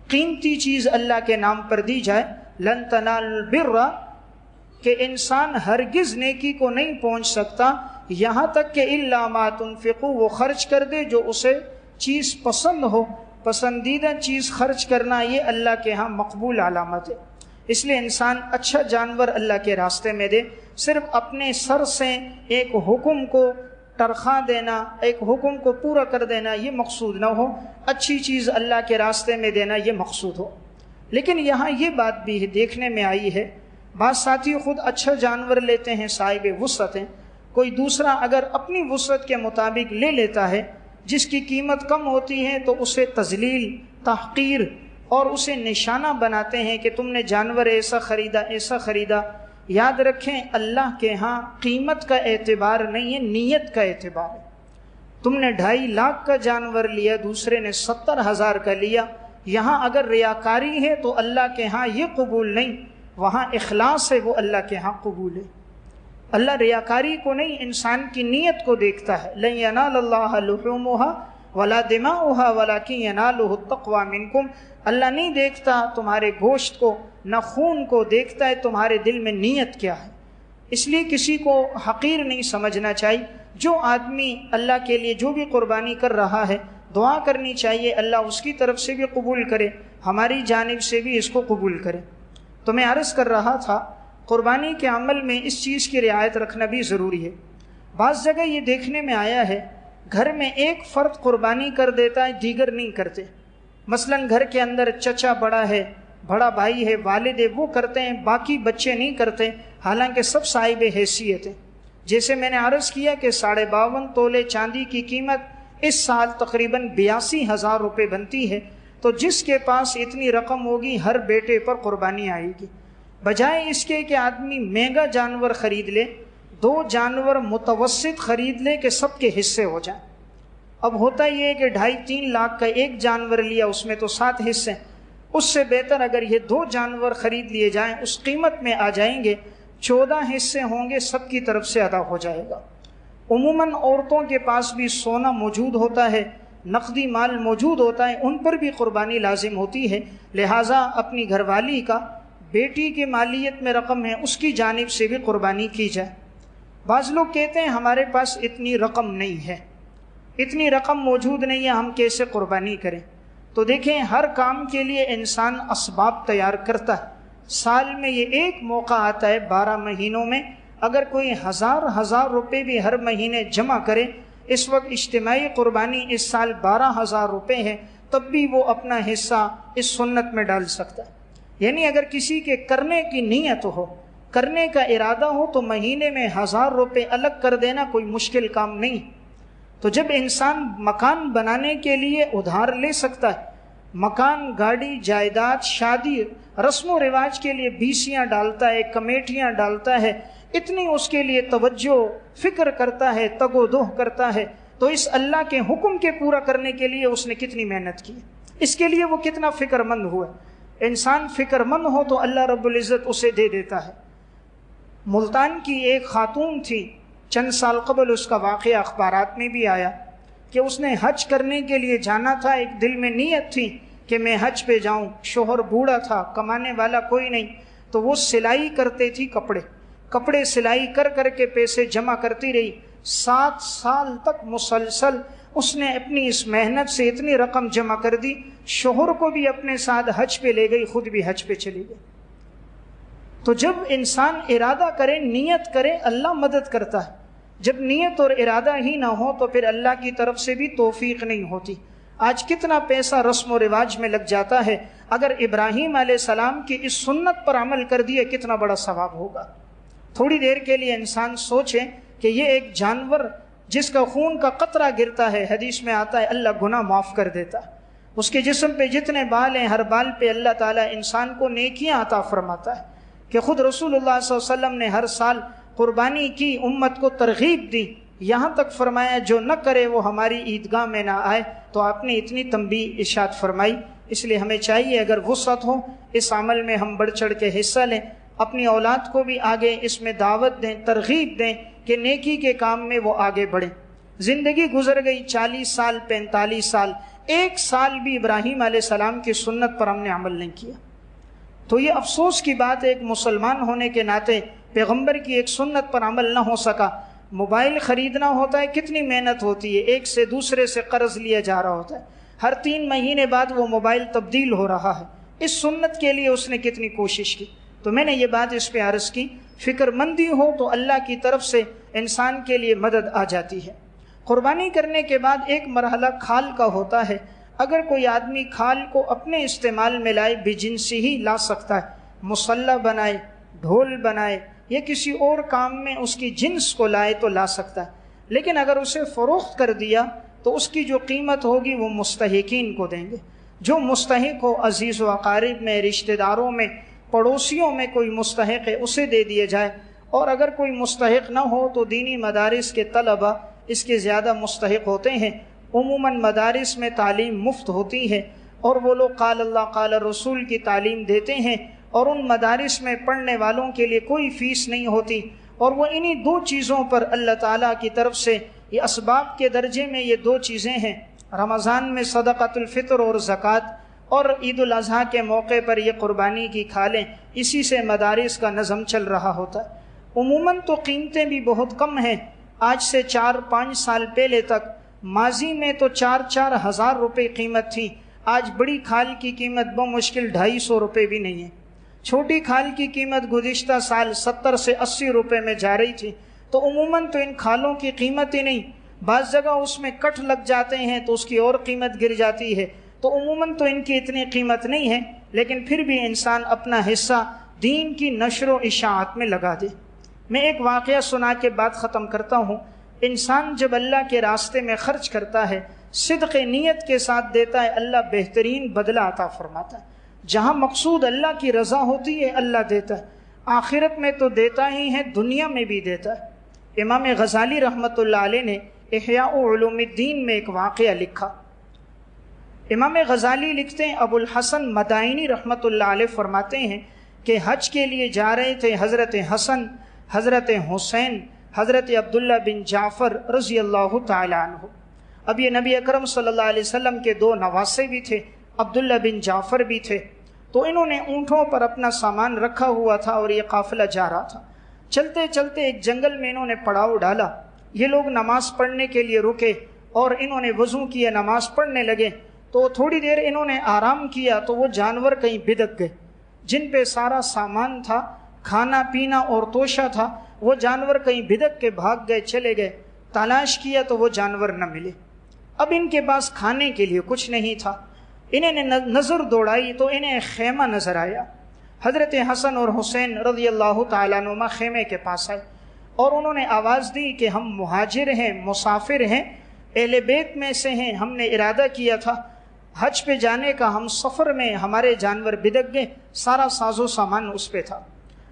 S1: قیمتی چیز اللہ کے نام پر دی جائے۔ لن تنالوا البر، کہ انسان ہرگز نیکی کو نہیں پہنچ سکتا یہاں تک کہ الا ما تنفقوا، وہ خرچ کر دے جو اسے چیز پسند ہو۔ پسندیدہ چیز خرچ کرنا یہ اللہ کے ہاں مقبول علامت ہے۔ اس لیے انسان اچھا جانور اللہ کے راستے میں دے۔ صرف اپنے سر سے ایک حکم کو ترخواں دینا، ایک حکم کو پورا کر دینا یہ مقصود نہ ہو، اچھی چیز اللہ کے راستے میں دینا یہ مقصود ہو۔ لیکن یہاں یہ بات بھی دیکھنے میں آئی ہے، بعض ساتھی خود اچھا جانور لیتے ہیں صاحب وسعت ہیں، کوئی دوسرا اگر اپنی وسعت کے مطابق لے لیتا ہے جس کی قیمت کم ہوتی ہے تو اسے تذلیل، تحقیر اور اسے نشانہ بناتے ہیں کہ تم نے جانور ایسا خریدا ایسا خریدا۔ یاد رکھیں اللہ کے ہاں قیمت کا اعتبار نہیں ہے، نیت کا اعتبار ہے۔ تم نے 2.5 لاکھ کا جانور لیا، دوسرے نے 70,000 کا لیا، یہاں اگر ریاکاری ہے تو اللہ کے ہاں یہ قبول نہیں، وہاں اخلاص ہے وہ اللہ کے ہاں قبول ہے۔ اللہ ریاکاری کو نہیں، انسان کی نیت کو دیکھتا ہے۔ لن ینال اللہ لحومها ولا دماؤها ولکن ینالہ التقوی منکم۔ اللہ نہیں دیکھتا تمہارے گوشت کو، نہ خون کو، دیکھتا ہے تمہارے دل میں نیت کیا ہے۔ اس لیے کسی کو حقیر نہیں سمجھنا چاہیے۔ جو آدمی اللہ کے لیے جو بھی قربانی کر رہا ہے، دعا کرنی چاہیے اللہ اس کی طرف سے بھی قبول کرے، ہماری جانب سے بھی اس کو قبول کرے۔ تو میں عرض کر رہا تھا قربانی کے عمل میں اس چیز کی رعایت رکھنا بھی ضروری ہے۔ بعض جگہ یہ دیکھنے میں آیا ہے گھر میں ایک فرد قربانی کر دیتا ہے، دیگر نہیں کرتے۔ مثلا گھر کے اندر چچا بڑا ہے، بڑا بھائی ہے، والد ہے، وہ کرتے ہیں، باقی بچے نہیں کرتے، حالانکہ سب صاحب حیثیت ہیں۔ جیسے میں نے عرض کیا کہ 52.5 تولے چاندی کی قیمت اس سال تقریباً 82,000 روپے بنتی ہے، تو جس کے پاس اتنی رقم ہوگی ہر بیٹے پر قربانی آئے گی۔ بجائے اس کے کہ آدمی مہنگا جانور خرید لے، 2 جانور متوسط خرید لے کہ سب کے حصے ہو جائیں۔ اب ہوتا یہ ہے کہ 2.5-3 لاکھ کا ایک جانور لیا، اس میں تو 7 حصے، اس سے بہتر اگر یہ 2 جانور خرید لیے جائیں، اس قیمت میں آ جائیں گے، 14 حصے ہوں گے، سب کی طرف سے ادا ہو جائے گا۔ عموماً عورتوں کے پاس بھی سونا موجود ہوتا ہے، نقدی مال موجود ہوتا ہے، ان پر بھی قربانی لازم ہوتی ہے، لہٰذا اپنی گھر والی کا، بیٹی کی مالیت میں رقم ہے اس کی جانب سے بھی قربانی کی جائے۔ بعض لوگ کہتے ہیں ہمارے پاس اتنی رقم نہیں ہے، اتنی رقم موجود نہیں ہے، ہم کیسے قربانی کریں؟ تو دیکھیں ہر کام کے لیے انسان اسباب تیار کرتا ہے۔ سال میں یہ ایک موقع آتا ہے 12 مہینوں میں، اگر کوئی ہزار روپے بھی ہر مہینے جمع کرے، اس وقت اجتماعی قربانی اس سال 12,000 روپے ہے، تب بھی وہ اپنا حصہ اس سنت میں ڈال سکتا ہے۔ یعنی اگر کسی کے کرنے کی نیت ہو، کرنے کا ارادہ ہو، تو مہینے میں 1000 روپے الگ کر دینا کوئی مشکل کام نہیں۔ تو جب انسان مکان بنانے کے لیے ادھار لے سکتا ہے، مکان، گاڑی، جائیداد، شادی، رسم و رواج کے لیے بیسیاں ڈالتا ہے، کمیٹیاں ڈالتا ہے، اتنی اس کے لیے توجہ فکر کرتا ہے، تگ و دو کرتا ہے، تو اس اللہ کے حکم کے پورا کرنے کے لیے اس نے کتنی محنت کی، اس کے لیے وہ کتنا فکر مند ہوا۔ انسان فکر مند ہو تو اللہ رب العزت اسے دے دیتا ہے۔ ملتان کی ایک خاتون تھی، چند سال قبل اس کا واقعہ اخبارات میں بھی آیا کہ اس نے حج کرنے کے لیے جانا تھا، ایک دل میں نیت تھی کہ میں حج پہ جاؤں، شوہر بوڑھا تھا، کمانے والا کوئی نہیں، تو وہ سلائی کرتے تھی، کپڑے سلائی کر کر کے پیسے جمع کرتی رہی، 7 سال تک مسلسل اس نے اپنی اس محنت سے اتنی رقم جمع کر دی، شوہر کو بھی اپنے ساتھ حج پہ لے گئی، خود بھی حج پہ چلی گئی۔ تو جب انسان ارادہ کرے، نیت کرے، اللہ مدد کرتا ہے۔ جب نیت اور ارادہ ہی نہ ہو تو پھر اللہ کی طرف سے بھی توفیق نہیں ہوتی۔ آج کتنا پیسہ رسم و رواج میں لگ جاتا ہے، اگر ابراہیم علیہ السلام کی اس سنت پر عمل کر دیا کتنا بڑا ثواب ہوگا۔ تھوڑی دیر کے لیے انسان سوچے کہ یہ ایک جانور جس کا خون کا قطرہ گرتا ہے، حدیث میں آتا ہے اللہ گناہ معاف کر دیتا ہے، اس کے جسم پہ جتنے بال ہیں ہر بال پہ اللہ تعالیٰ انسان کو نیکیاں عطا فرماتا ہے، کہ خود رسول اللہ صلی اللہ علیہ وسلم نے ہر سال قربانی کی، امت کو ترغیب دی، یہاں تک فرمایا جو نہ کرے وہ ہماری عیدگاہ میں نہ آئے، تو آپ نے اتنی تنبیہ ارشاد فرمائی۔ اس لیے ہمیں چاہیے اگر وسعت ہو اس عمل میں ہم بڑھ چڑھ کے حصہ لیں، اپنی اولاد کو بھی آگے اس میں دعوت دیں، ترغیب دیں کہ نیکی کے کام میں وہ آگے بڑھیں۔ زندگی گزر گئی 40 سال 45 سال، 1 سال بھی ابراہیم علیہ السلام کی سنت پر ہم نے عمل نہیں کیا، تو یہ افسوس کی بات ہے، ایک مسلمان ہونے کے ناطے پیغمبر کی ایک سنت پر عمل نہ ہو سکا۔ موبائل خریدنا ہوتا ہے، کتنی محنت ہوتی ہے، ایک سے دوسرے سے قرض لیا جا رہا ہوتا ہے، ہر 3 مہینے بعد وہ موبائل تبدیل ہو رہا ہے، اس سنت کے لیے اس نے کتنی کوشش کی۔ تو میں نے یہ بات اس پہ عرض کی، فکر مندی ہو تو اللہ کی طرف سے انسان کے لیے مدد آ جاتی ہے۔ قربانی کرنے کے بعد ایک مرحلہ کھال کا ہوتا ہے، اگر کوئی آدمی کھال کو اپنے استعمال میں لائے بجنسی ہی لا سکتا ہے، مصلی بنائے، ڈھول بنائے یا کسی اور کام میں اس کی جنس کو لائے تو لا سکتا ہے، لیکن اگر اسے فروخت کر دیا تو اس کی جو قیمت ہوگی وہ مستحقین کو دیں گے۔ جو مستحق ہو، عزیز و اقارب میں، رشتہ داروں میں، پڑوسیوں میں کوئی مستحق ہے اسے دے دیے جائے، اور اگر کوئی مستحق نہ ہو تو دینی مدارس کے طلبہ اس کے زیادہ مستحق ہوتے ہیں۔ عموماً مدارس میں تعلیم مفت ہوتی ہے اور وہ لوگ قال اللہ قال رسول کی تعلیم دیتے ہیں، اور ان مدارس میں پڑھنے والوں کے لیے کوئی فیس نہیں ہوتی، اور وہ انہی دو چیزوں پر اللہ تعالیٰ کی طرف سے یہ اسباب کے درجے میں یہ دو چیزیں ہیں، رمضان میں صدقۃ الفطر اور زکوٰۃ، اور عید الاضحیٰ کے موقع پر یہ قربانی کی کھالیں، اسی سے مدارس کا نظم چل رہا ہوتا ہے۔ عموماً تو قیمتیں بھی بہت کم ہیں، آج سے 4-5 سال پہلے تک ماضی میں تو 4-4 ہزار روپے قیمت تھی، آج بڑی کھال کی قیمت بمشکل 250 روپے بھی نہیں ہے۔ چھوٹی کھال کی قیمت گزشتہ سال 70 سے 80 روپے میں جا رہی تھی۔ تو عموماً تو ان کھالوں کی قیمت ہی نہیں، بعض جگہ اس میں کٹ لگ جاتے ہیں تو اس کی اور قیمت گر جاتی ہے، تو عموماً تو ان کی اتنی قیمت نہیں ہے، لیکن پھر بھی انسان اپنا حصہ دین کی نشر و اشاعت میں لگا دے۔ میں ایک واقعہ سنا کے بعد ختم کرتا ہوں۔ انسان جب اللہ کے راستے میں خرچ کرتا ہے، صدق نیت کے ساتھ دیتا ہے، اللہ بہترین بدلہ عطا فرماتا ہے۔ جہاں مقصود اللہ کی رضا ہوتی ہے اللہ دیتا ہے، آخرت میں تو دیتا ہی ہے، دنیا میں بھی دیتا ہے۔ امام غزالی رحمۃ اللہ علیہ نے احیاء علوم الدین میں ایک واقعہ لکھا۔ امام غزالی لکھتے ہیں، ابو الحسن مدائنی رحمۃ اللہ علیہ فرماتے ہیں کہ حج کے لیے جا رہے تھے حضرت حسن، حضرت حسین، حضرت عبداللہ بن جعفر رضی اللہ تعالیٰ عنہ۔ اب یہ نبی اکرم صلی اللہ علیہ وسلم کے 2 نواسے بھی تھے، عبداللہ بن جعفر بھی تھے۔ تو انہوں نے اونٹوں پر اپنا سامان رکھا ہوا تھا اور یہ قافلہ جا رہا تھا۔ چلتے چلتے ایک جنگل میں انہوں نے پڑاؤ ڈالا، یہ لوگ نماز پڑھنے کے لیے رکے اور انہوں نے وضو کیا، نماز پڑھنے لگے۔ تو تھوڑی دیر انہوں نے آرام کیا تو وہ جانور کہیں بھدک گئے، جن پہ سارا سامان تھا، کھانا پینا اور توشہ تھا، وہ جانور کہیں بھدک کے بھاگ گئے، چلے گئے۔ تلاش کیا تو وہ جانور نہ ملے۔ اب ان کے پاس کھانے کے لیے کچھ نہیں تھا، انہیں نے نظر دوڑائی تو انہیں ایک خیمہ نظر آیا۔ حضرت حسن اور حسین رضی اللہ تعالیٰ عنہما خیمے کے پاس آئے اور انہوں نے آواز دی کہ ہم مہاجر ہیں، مسافر ہیں، اہل بیت میں سے ہیں، ہم نے ارادہ کیا تھا حج پہ جانے کا، ہم سفر میں ہمارے جانور بھدک گئے، سارا ساز و سامان اس پہ تھا۔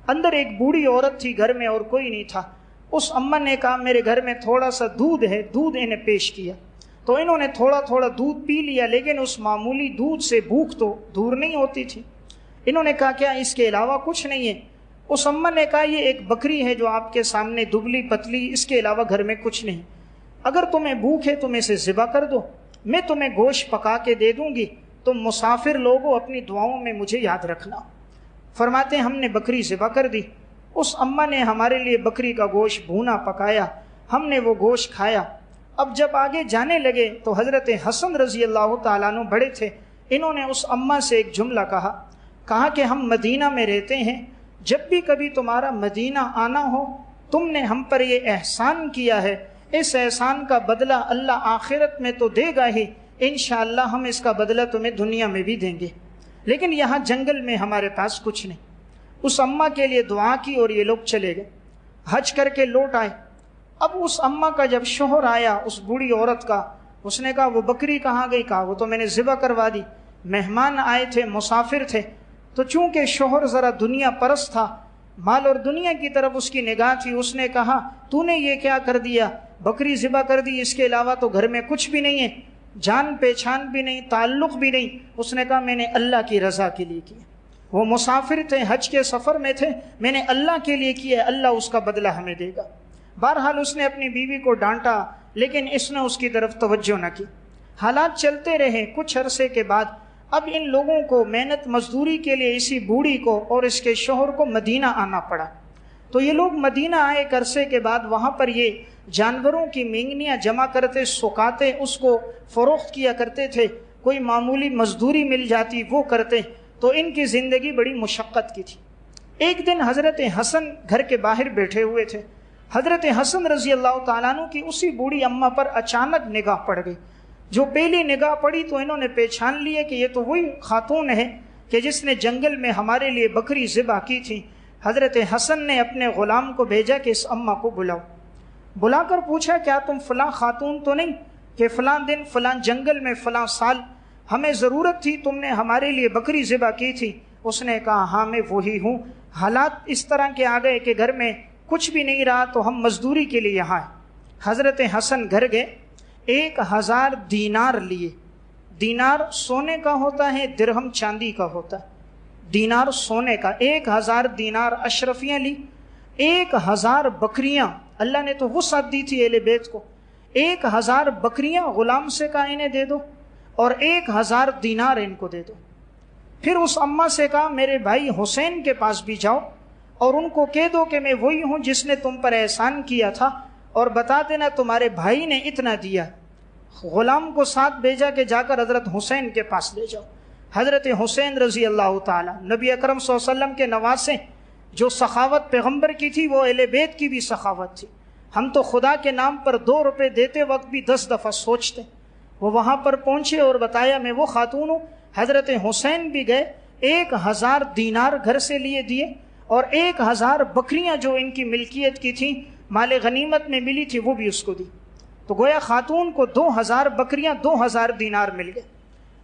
S1: اندر ایک بوڑھی عورت تھی گھر میں اور کوئی نہیں تھا۔ اس اماں نے کہا میرے گھر میں تھوڑا سا دودھ ہے، دودھ انہیں پیش کیا۔ تو انہوں نے تھوڑا تھوڑا دودھ پی لیا، لیکن اس معمولی دودھ سے بھوک تو دور نہیں ہوتی تھی۔ انہوں نے کہا کیا اس کے علاوہ کچھ نہیں ہے؟ اس اماں نے کہا یہ ایک بکری ہے جو آپ کے سامنے دبلی پتلی، اس کے علاوہ گھر میں کچھ نہیں۔ اگر تمہیں بھوک ہے تم اسے ذبح کر دو، میں تمہیں گوشت پکا کے دے دوں گی، تم مسافر لوگوں اپنی دعاؤں میں مجھے یاد رکھنا۔ فرماتے ہیں ہم نے بکری ذبح کر دی، اس اماں نے ہمارے لیے بکری کا گوشت بھونا پکایا، ہم نے وہ گوشت کھایا۔ اب جب آگے جانے لگے تو حضرت حسن رضی اللہ تعالیٰ عنہ بڑے تھے، انہوں نے اس اماں سے ایک جملہ کہا کہ ہم مدینہ میں رہتے ہیں، جب بھی کبھی تمہارا مدینہ آنا ہو، تم نے ہم پر یہ احسان کیا ہے، اس احسان کا بدلہ اللہ آخرت میں تو دے گا ہی، انشاءاللہ ہم اس کا بدلہ تمہیں دنیا میں بھی دیں گے، لیکن یہاں جنگل میں ہمارے پاس کچھ نہیں۔ اس اماں کے لیے دعا کی اور یہ لوگ چلے گئے، حج کر کے لوٹ آئے۔ اب اس اماں کا جب شوہر آیا، اس بوڑھی عورت کا، اس نے کہا وہ بکری کہاں گئی؟ کہا وہ تو میں نے ذبح کروا دی، مہمان آئے تھے، مسافر تھے۔ تو چونکہ شوہر ذرا دنیا پرست تھا، مال اور دنیا کی طرف اس کی نگاہ تھی، اس نے کہا تو نے یہ کیا کر دیا؟ بکری ذبح کر دی، اس کے علاوہ تو گھر میں کچھ بھی نہیں ہے، جان پہچان بھی نہیں، تعلق بھی نہیں۔ اس نے کہا میں نے اللہ کی رضا کے لیے کیا، وہ مسافر تھے، حج کے سفر میں تھے، میں نے اللہ کے لیے کیا، اللہ اس کا بدلہ ہمیں دے گا۔ بہرحال اس نے اپنی بیوی کو ڈانٹا، لیکن اس نے اس کی طرف توجہ نہ کی۔ حالات چلتے رہے، کچھ عرصے کے بعد اب ان لوگوں کو محنت مزدوری کے لیے اسی بوڑھی کو اور اس کے شوہر کو مدینہ آنا پڑا۔ تو یہ لوگ مدینہ آئے، ایک عرصے کے بعد وہاں پر یہ جانوروں کی مینگنیاں جمع کرتے، سکاتے، اس کو فروخت کیا کرتے تھے، کوئی معمولی مزدوری مل جاتی وہ کرتے، تو ان کی زندگی بڑی مشقت کی تھی۔ ایک دن حضرت حسن گھر کے باہر بیٹھے ہوئے تھے، حضرت حسن رضی اللہ تعالیٰ عنہ کی اسی بوڑھی اماں پر اچانک نگاہ پڑ گئی۔ جو پہلی نگاہ پڑی تو انہوں نے پہچان لیا کہ یہ تو وہی خاتون ہے کہ جس نے جنگل میں ہمارے لیے بکری ذبح کی تھی۔ حضرت حسن نے اپنے غلام کو بھیجا کہ اس اماں کو بلاؤ، بلا کر پوچھا کیا تم فلاں خاتون تو نہیں کہ فلاں دن فلاں جنگل میں فلاں سال ہمیں ضرورت تھی، تم نے ہمارے لیے بکری ذبح کی تھی؟ اس نے کہا ہاں میں وہی ہوں، حالات اس طرح کے آ گئے کہ گھر میں کچھ بھی نہیں رہا تو ہم مزدوری کے لیے یہاں ہیں۔ حضرت حسن گھر گئے، 1000 دینار لیے۔ دینار سونے کا ہوتا ہے، درہم چاندی کا ہوتا ہے۔ دینار سونے کا، 1000 دینار اشرفیاں لی، 1000 بکریاں، اللہ نے تو وسعت دی تھی اہل بیت کو، 1000 بکریاں غلام سے کہا انہیں دے دو اور 1000 دینار ان کو دے دو۔ پھر اس اماں سے کہا میرے بھائی حسین کے پاس بھی جاؤ اور ان کو کہہ دو کہ میں وہی ہوں جس نے تم پر احسان کیا تھا، اور بتا دینا تمہارے بھائی نے اتنا دیا۔ غلام کو ساتھ بھیجا کہ جا کر حضرت حسین کے پاس لے جاؤ۔ حضرت حسین رضی اللہ تعالیٰ، نبی اکرم صلی اللہ علیہ وسلم کے نواسے، جو سخاوت پیغمبر کی تھی وہ اہل بیت کی بھی سخاوت تھی۔ ہم تو خدا کے نام پر 2 روپے دیتے وقت بھی 10 دفعہ سوچتے۔ وہ وہاں پر پہنچے اور بتایا میں وہ خاتون ہوں۔ حضرت حسین بھی گئے، 1000 دینار گھر سے لیے دیے اور 1000 بکریاں جو ان کی ملکیت کی تھیں، مال غنیمت میں ملی تھی، وہ بھی اس کو دی۔ تو گویا خاتون کو 2000 بکریاں 2000 دینار مل گئے۔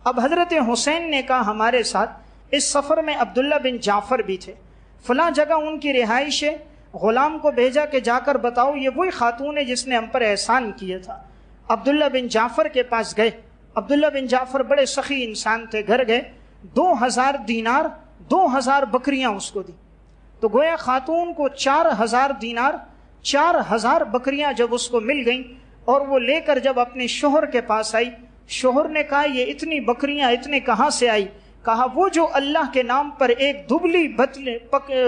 S1: اب حضرت حسین نے کہا ہمارے ساتھ اس سفر میں عبداللہ بن جعفر بھی تھے، فلاں جگہ ان کی رہائش ہے، غلام کو بھیجا کہ جا کر بتاؤ یہ وہی خاتون ہے جس نے ہم پر احسان کیا تھا۔ عبداللہ بن جعفر کے پاس گئے، عبداللہ بن جعفر بڑے سخی انسان تھے، گھر گئے، 2000 دینار 2000 بکریاں اس کو دی۔ تو گویا خاتون کو 4000 دینار 4000 بکریاں جب اس کو مل گئیں اور وہ لے کر جب اپنے شوہر کے پاس آئی، شوہر نے کہا یہ اتنی بکریاں اتنے کہاں سے آئی؟ کہا وہ جو اللہ کے نام پر ایک دبلی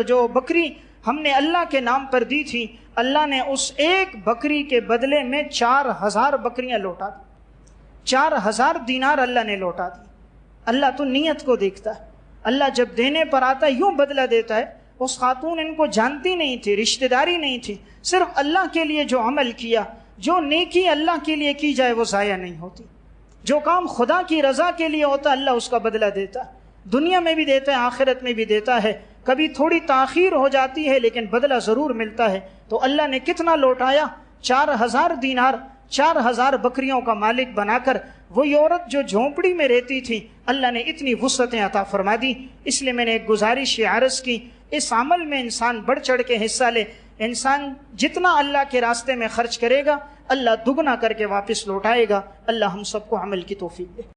S1: جو بکری ہم نے اللہ کے نام پر دی تھی، اللہ نے اس ایک بکری کے بدلے میں 4000 بکریاں لوٹا دی، 4000 دینار اللہ نے لوٹا دی۔ اللہ تو نیت کو دیکھتا ہے، اللہ جب دینے پر آتا ہے یوں بدلہ دیتا ہے۔ اس خاتون ان کو جانتی نہیں تھی، رشتہ داری نہیں تھی، صرف اللہ کے لیے جو عمل کیا، جو نیکی اللہ کے لیے کی جائے وہ ضائع نہیں ہوتی۔ جو کام خدا کی رضا کے لیے ہوتا ہے اللہ اس کا بدلہ دیتا ہے، دنیا میں بھی دیتا ہے، آخرت میں بھی دیتا ہے۔ کبھی تھوڑی تاخیر ہو جاتی ہے لیکن بدلہ ضرور ملتا ہے۔ تو اللہ نے کتنا لوٹایا؟ 4000 دینار، 4000 بکریوں کا مالک بنا کر وہی عورت جو جھونپڑی میں رہتی تھی اللہ نے اتنی وسعتیں عطا فرما دی۔ اس لیے میں نے ایک گزارش عرض کی، اس عمل میں انسان بڑھ چڑھ کے حصہ لے۔ انسان جتنا اللہ کے راستے میں خرچ کرے گا اللہ دگنا کر کے واپس لوٹائے گا۔ اللہ ہم سب کو عمل کی توفیق دے۔